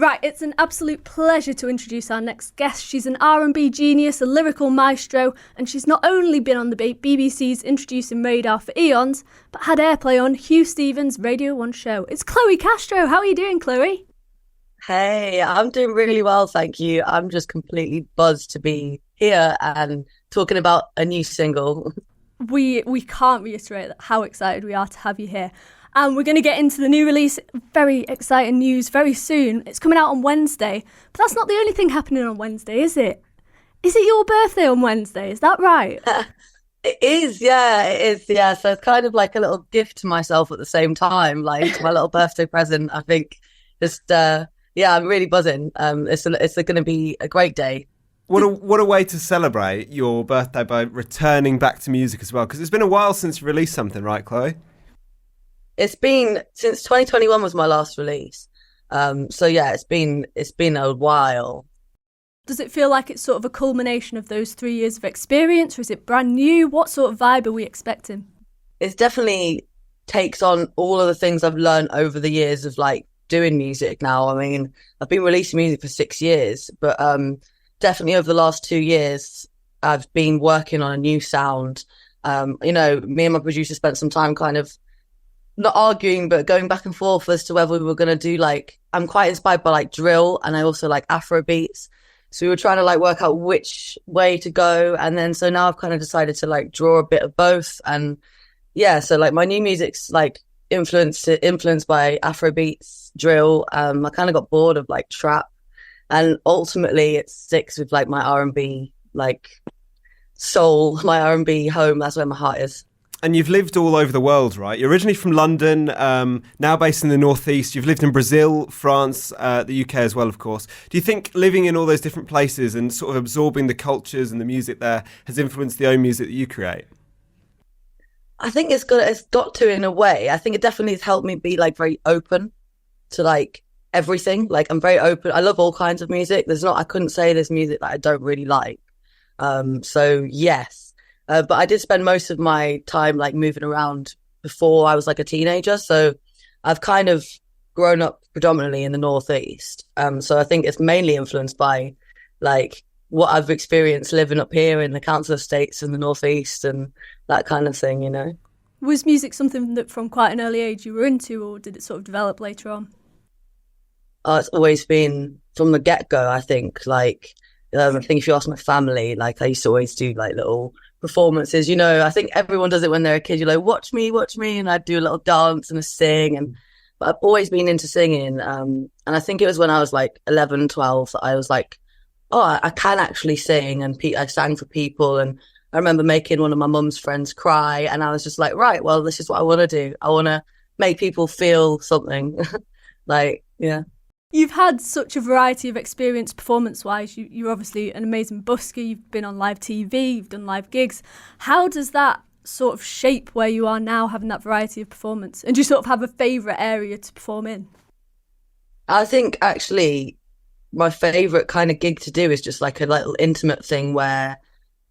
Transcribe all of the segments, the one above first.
Right, it's an absolute pleasure to introduce our next guest. She's an R&B genius, a lyrical maestro, and she's not only been on the BBC's Introducing Radar for eons, but had airplay on Hugh Stevens' Radio 1 show. It's Chloe Castro. How are you doing, Chloe? Hey, I'm doing really well, thank you. I'm just completely buzzed to be here and talking about a new single. We can't reiterate how excited we are to have you here. And we're going to get into the new release, very exciting news, very soon. It's coming out on Wednesday. But that's not the only thing happening on Wednesday, is it? Is it your birthday on Wednesday? Is that right? It is, yeah, it is, yeah. So it's kind of like a little gift to myself at the same time, like my little birthday present. I think just, yeah, I'm really buzzing. It's going to be a great day. What a way to celebrate your birthday by returning back to music as well. Because it's been a while since you released something, right, Chloe? It's been since 2021 was my last release. So yeah, it's been a while. Does it feel like it's sort of a culmination of those 3 years of experience, or is it brand new? What sort of vibe are we expecting? It definitely takes on all of the things I've learned over the years of like doing music now. I mean, I've been releasing music for 6 years, but definitely over the last 2 years, I've been working on a new sound. Me and my producer spent some time kind of not arguing, but going back and forth as to whether we were going to do like, I'm quite inspired by like drill, and I also like Afro beats. So we were trying to like work out which way to go. And then, so now I've kind of decided to like draw a bit of both. And yeah, so like my new music's like influenced by Afro beats, drill. I kind of got bored of like trap, and ultimately it sticks with like my R&B, like soul, my R&B home. That's where my heart is. And you've lived all over the world, right? You're originally from London, now based in the Northeast. You've lived in Brazil, France, the UK as well, of course. Do you think living in all those different places and sort of absorbing the cultures and the music there has influenced the own music that you create? I think it's got to in a way. I think it definitely has helped me be like very open to like everything. Like I'm very open. I love all kinds of music. I couldn't say there's music that I don't really like. So yes. But I did spend most of my time like moving around before I was like a teenager. So I've kind of grown up predominantly in the Northeast. So I think it's mainly influenced by like what I've experienced living up here in the Council of States in the Northeast and that kind of thing, you know. Was music something that from quite an early age you were into, or did it sort of develop later on? It's always been from the get-go, I think. Like, I think if you ask my family, like I used to always do like little performances, you know. I think everyone does it when they're a kid. You're like, watch me, and I'd do a little dance and a sing, but I've always been into singing, and I think it was when I was like 11, 12 that I was like, oh, I can actually sing, and I sang for people, and I remember making one of my mum's friends cry, and I was just like, right, well, this is what I want to do. I want to make people feel something. Like, yeah. You've had such a variety of experience performance-wise. You're obviously an amazing busker. You've been on live TV, you've done live gigs. How does that sort of shape where you are now, having that variety of performance? And do you sort of have a favourite area to perform in? I think actually my favourite kind of gig to do is just like a little intimate thing where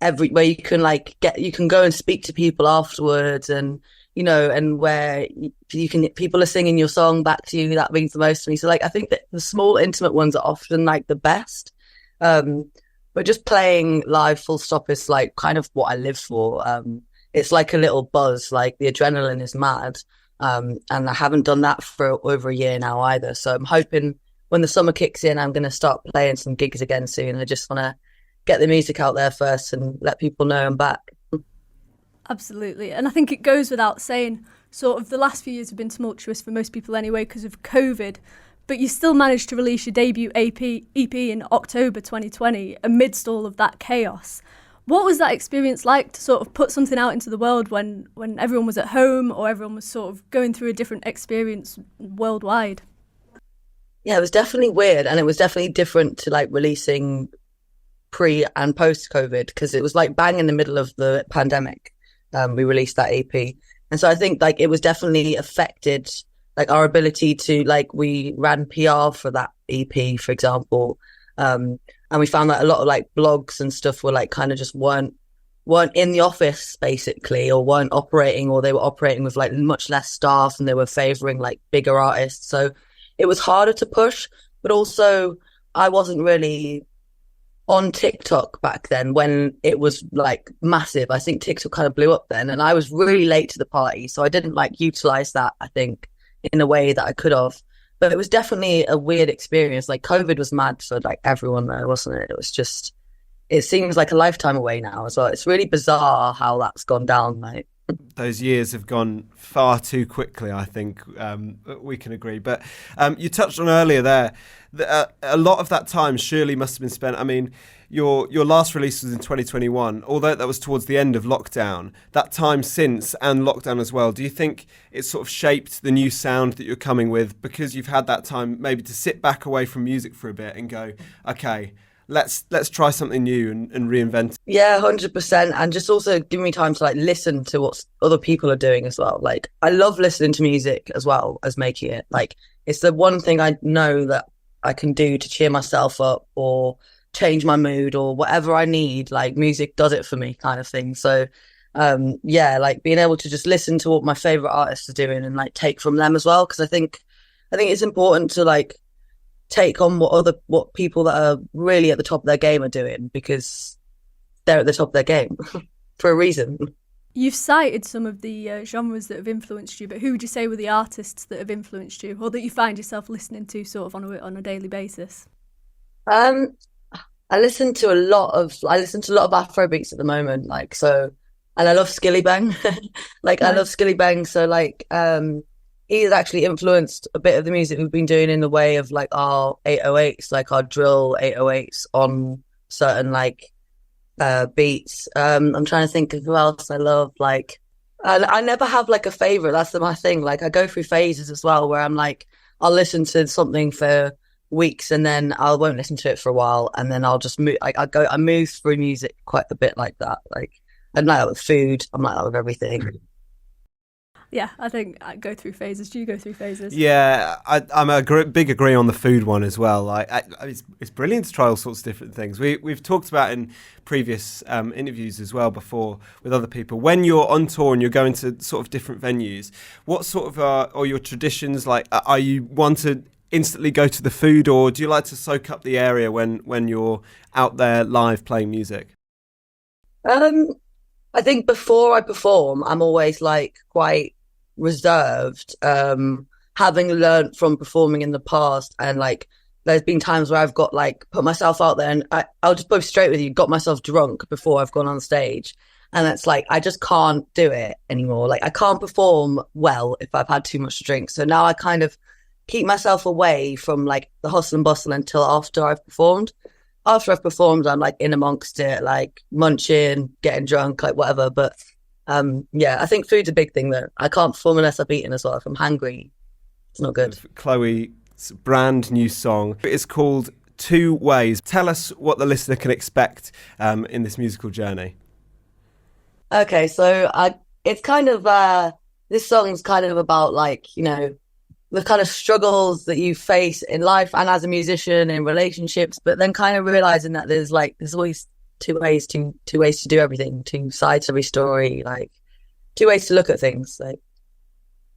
you can like you can go and speak to people afterwards, and you know, and where people are singing your song back to you. That means the most to me. So like, I think that the small intimate ones are often like the best. But just playing live full stop is like kind of what I live for. It's like a little buzz, like the adrenaline is mad. And I haven't done that for over a year now either. So I'm hoping when the summer kicks in, I'm going to start playing some gigs again soon. I just want to get the music out there first and let people know I'm back. Absolutely. And I think it goes without saying, sort of the last few years have been tumultuous for most people anyway because of COVID, but you still managed to release your debut EP in October 2020 amidst all of that chaos. What was that experience like to sort of put something out into the world when everyone was at home or everyone was sort of going through a different experience worldwide? Yeah, it was definitely weird, and it was definitely different to like releasing pre and post COVID because it was like bang in the middle of the pandemic. We released that EP. And so I think like it was definitely affected like our ability to like, we ran PR for that EP, for example. And we found that a lot of like blogs and stuff were like kind of just weren't in the office basically, or weren't operating, or they were operating with like much less staff and they were favoring like bigger artists. So it was harder to push. but also I wasn't really on TikTok back then when it was like massive. I think TikTok kind of blew up then, and I was really late to the party, so I didn't like utilize that, I think, in a way that I could have. But it was definitely a weird experience. Like COVID was mad for like everyone there, wasn't it? It was just, it seems like a lifetime away now as well. It's really bizarre how that's gone down, like. Those years have gone far too quickly, I think. We can agree. But you touched on earlier there that a lot of that time surely must have been spent. I mean, your last release was in 2021, although that was towards the end of lockdown. That time since, and lockdown as well, do you think it's sort of shaped the new sound that you're coming with because you've had that time maybe to sit back away from music for a bit and go, okay, let's try something new and reinvent it? Yeah, 100%. And just also give me time to like listen to what other people are doing as well. Like, I love listening to music as well as making it. Like, it's the one thing I know that I can do to cheer myself up or change my mood or whatever I need. Like, music does it for me, kind of thing. So yeah, like being able to just listen to what my favorite artists are doing and like take from them as well, because I think it's important to like take on what people that are really at the top of their game are doing, because they're at the top of their game for a reason. You've cited some of the genres that have influenced you, but who would you say were the artists that have influenced you, or that you find yourself listening to sort of on a daily basis? I listen to a lot of Afro beats at the moment, like, so, and I love Skilly Bang. Like, nice. I love Skilly Bang, so like he's actually influenced a bit of the music we've been doing in the way of like our 808s, like our drill 808s on certain like beats. I'm trying to think of who else I love. Like, I never have like a favorite. That's my thing. Like, I go through phases as well where I'm like, I'll listen to something for weeks and then I won't listen to it for a while, and then I'll just move. Like, I move through music quite a bit like that. Like, I'm like that with food. I'm like that with everything. Yeah, I think I go through phases. Do you go through phases? Yeah, I'm a big agree on the food one as well. Like, it's brilliant to try all sorts of different things. We've talked about in previous interviews as well before with other people. When you're on tour and you're going to sort of different venues, what sort of are your traditions? Like, are you one to instantly go to the food, or do you like to soak up the area when you're out there live playing music? I think before I perform, I'm always like quite reserved, having learned from performing in the past, and like there's been times where I've got like put myself out there and I'll just go straight with you, got myself drunk before I've gone on stage, and it's like I just can't do it anymore. Like, I can't perform well if I've had too much to drink, so now I kind of keep myself away from like the hustle and bustle until after I've performed. After I've performed, I'm like in amongst it, like munching, getting drunk, like whatever. But yeah, I think food's a big thing though. I can't perform unless I've eaten as well. If I'm hungry, it's not good. Chloe's brand new song. It's called Two Ways. Tell us what the listener can expect in this musical journey. Okay, so it's kind of this song's kind of about like, you know, the kind of struggles that you face in life and as a musician in relationships, but then kind of realizing that there's always two ways to do everything, two sides to every story, like two ways to look at things. Like,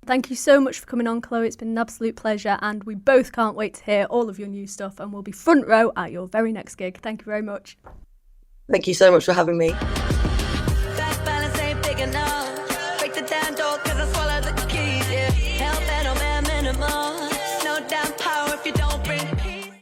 thank you so much for coming on, Chloe. It's been an absolute pleasure, and we both can't wait to hear all of your new stuff, and we'll be front row at your very next gig. Thank you very much. Thank you so much for having me.